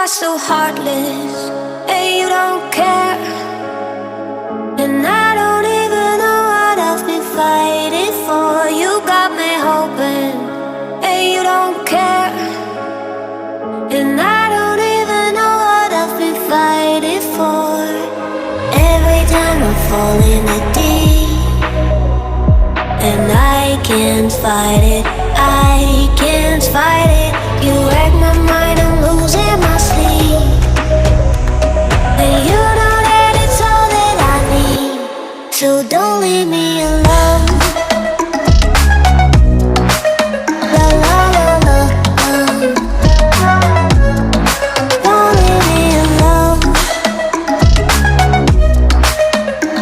so heartless, and you don't care. And I don't even know what I've been fighting for. You got me hoping, and you don't care. And I don't even know what I've been fighting for. Every time I fall in the deep, and I can't fight it, I can't fight it. You wreck my mind, I'm losing my sleep. And you know that it's all that I need, so don't leave me alone. La la la la, don't leave me alone.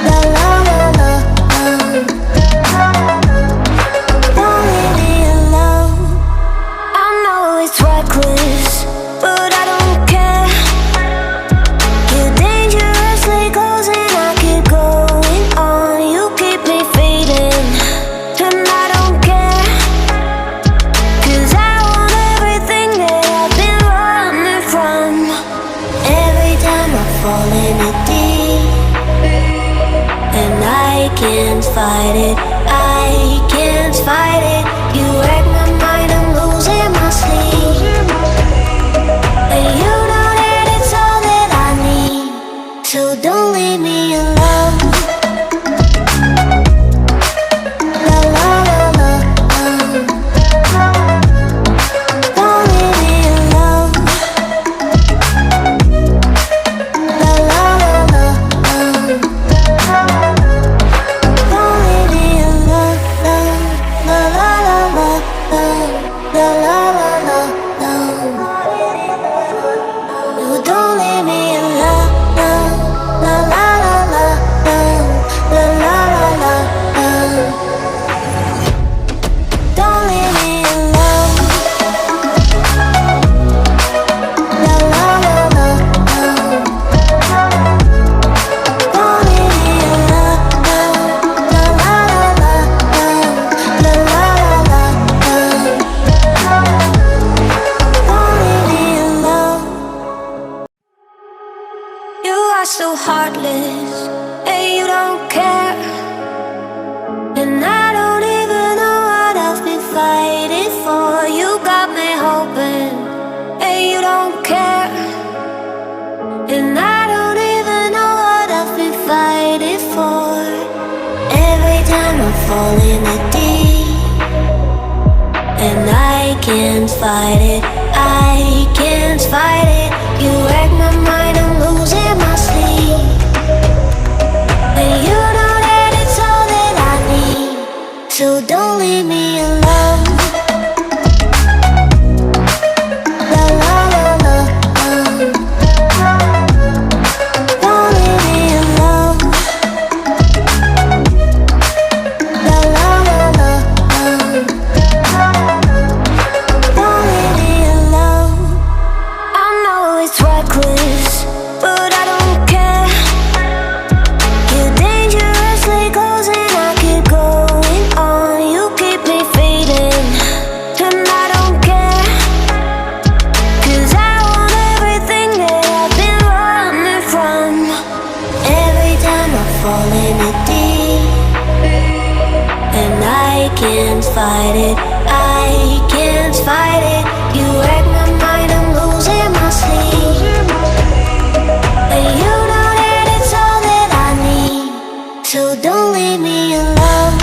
La la la la, don't leave me alone. I know it's reckless, but I don't care. You're dangerously close and I keep going on. You keep me fading, and I don't care. 'Cause I want everything that I've been running from. Every time I fall in it deep, and I can't fight it, I can't fight it. You wreck my mind, I'm losing my sleep. And you know that it's all that I need, so don't leave me alone. La la la la, don't leave me alone. La la la la, don't leave me alone. La la la la, la la la la, no, don't leave me alone. La la la la, la la la la, don't leave me alone. La la la la, don't leave me alone. La la la la, la la la la, don't leave me alone. You are so heartless, and you don't care. And I don't even know what I've been fighting for. You got me hoping, and you don't care. And I don't even know what I've been fighting for. Every time I fall in the deep, and I can't fight it, I can't fight it. You wreck my mind, I'm losing my sleep. And you know that it's all that I need, so don't leave me alone. La la la la, don't leave me alone. La la la la, don't leave me alone. I know it's reckless, but I don't care. You're dangerously close and I keep going on. You keep me fading, and I don't care. 'Cause I want everything that I've been running from. Every time I fall in it deep, and I can't fight it, I can't fight it. You wreck my mind, I'm losing my sleep. And you know that it's all that I need, so don't leave me alone.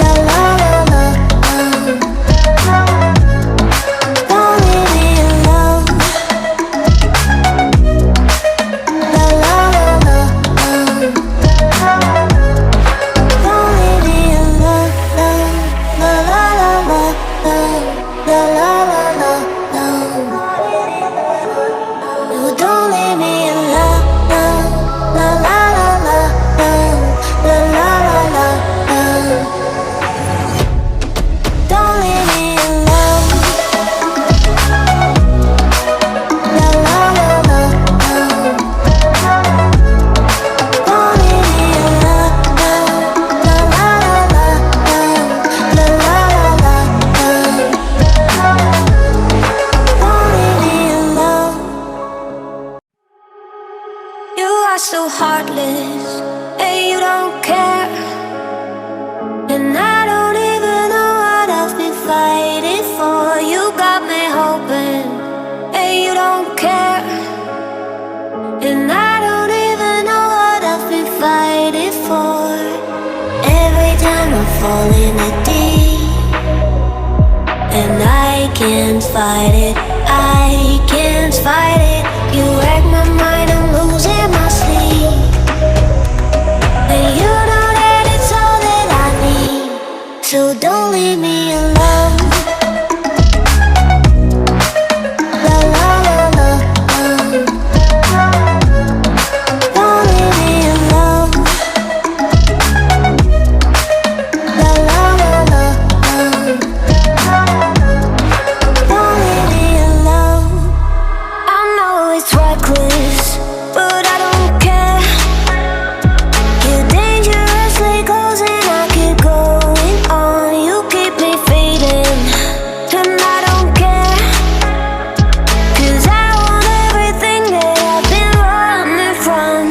La la la la, don't leave me alone. La la la la, don't leave me heartless, and you don't care. And I don't even know what I've been fighting for. You got me hoping, and you don't care. And I don't even know what I've been fighting for. Every time I fall in the deep, and I can't fight it, I can't fight it. You wreck my mind, I'm losing my sleep. And you know that it's all that I need, so don't leave me alone. La la la la, don't leave me alone. La la la la, don't leave me alone. I know it's reckless, but I don't care. You're dangerously close and I keep going on. You keep me fading, and I don't care. 'Cause I want everything that I've been running from.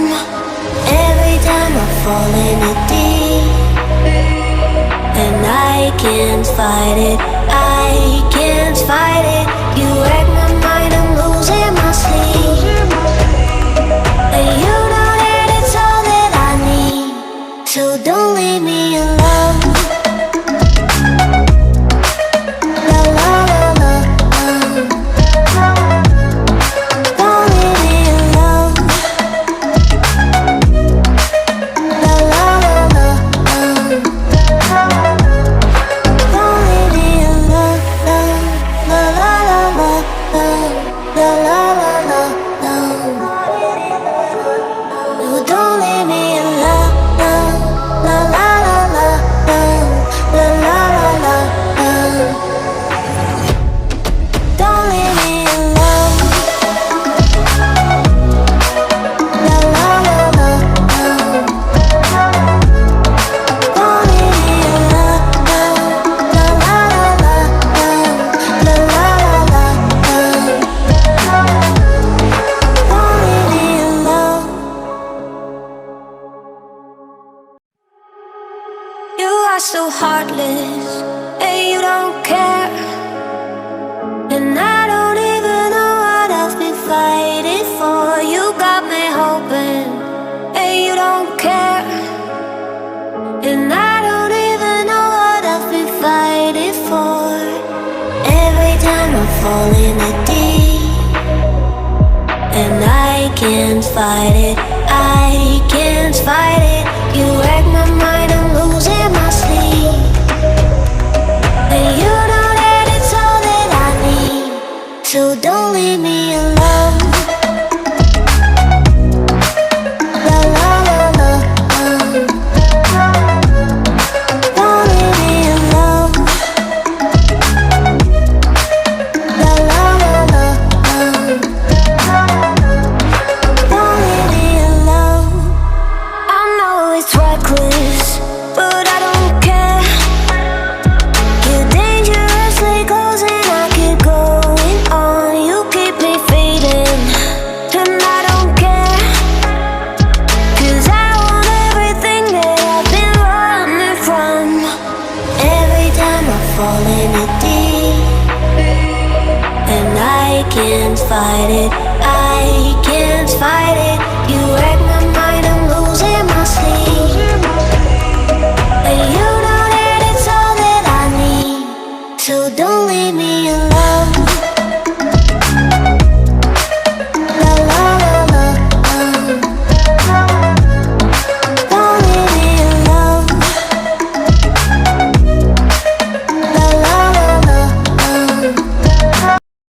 Every time I fall in it deep, and I can't fight it, I can't fight it. You wreck my mind, I'm losing my sleep. And you know that it's all that I need, so don't leave me alone. La la la la, don't leave me alone. La la la la, don't leave me alone. La la la la, la la la la, no, don't leave me alone. La la la la, la la la la, don't leave me alone. La la la la, don't leave me alone. La la la la, la la la la, don't leave me alone. You are so heartless, and you don't care. And I don't even know what I've been fighting for. You got me hoping, and you don't care. And I don't even know what I've been fighting for. Every time I fall in the deep, and I can't fight it, I can't fight it. You wreck my mind, I'm losing my sleep. And you know that it's all that I need, so don't leave me alone. La la la la, don't leave me alone. La la la la, don't leave me alone. I know it's reckless, but I don't care. You're dangerously close and I keep going on. You keep me fading, and I don't care. 'Cause I want everything that I've been running from. Every time I fall in it deep, and I can't fight it, I can't fight it.